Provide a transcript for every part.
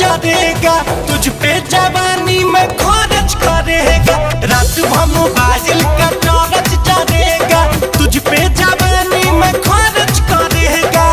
जरेगा, तुझ पे जवानी में खर्च करेगा। रात भर मोबाइल का टॉर्च जरेगा, तुझ पे जवानी में खर्च करेगा।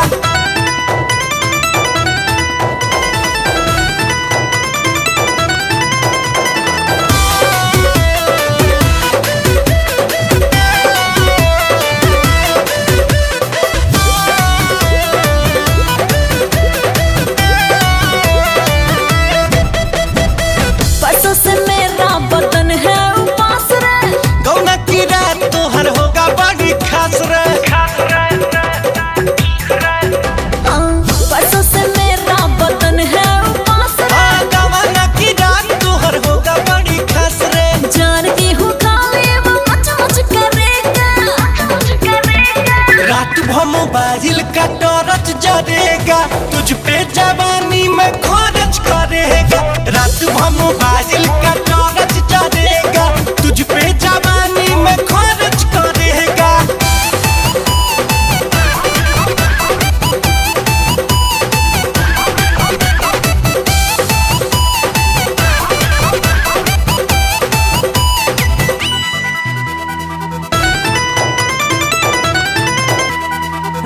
परसों से मेरा बदन है उपास रे, गौना की रात तोहर होगा बड़ी खास रे। परसों से मेरा बदन है उपास रे, हाँ, गौना की रात तोहर होगा बड़ी खास रे। जानती हूँ खाली वो मच मच करेगा। रात भर मोबाइल का टॉर्च जरेगा, तुझ पे जवानी में खर्च करेगा। रात भर मोबाइल का टॉर्च जरेगा, तुझ पे जवानी में खर्च करेगा।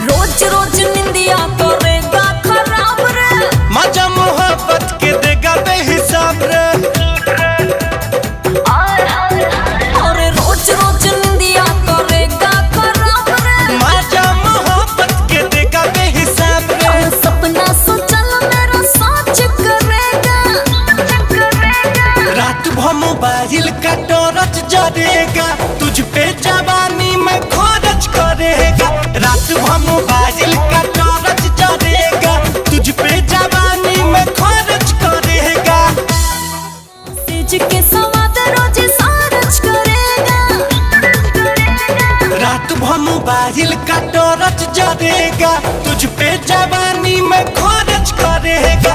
रोज रोज निंदिया करेगा खराब रे, मजा मोहब्बत के देगा बेहिसाब रे। अरे रोज रोज निंदिया करेगा खराब रे। मजा मोहब्बत के देगा बेहिसाब रे। और सपना सोचल मेरा सच करेगा। रात भर मोबाइल का टॉर्च जरेगा, तुझ पे जवानी में खर्च करेगा। रात भर मोबाइल का टॉर्च जरेगा, तुझ पे जवानी में खर्च करेगा। सेज के सवाद रोज सारच करेगा। रात भर मोबाइल का टॉर्च जरेगा, तुझ पे जवानी में खर्च करेगा।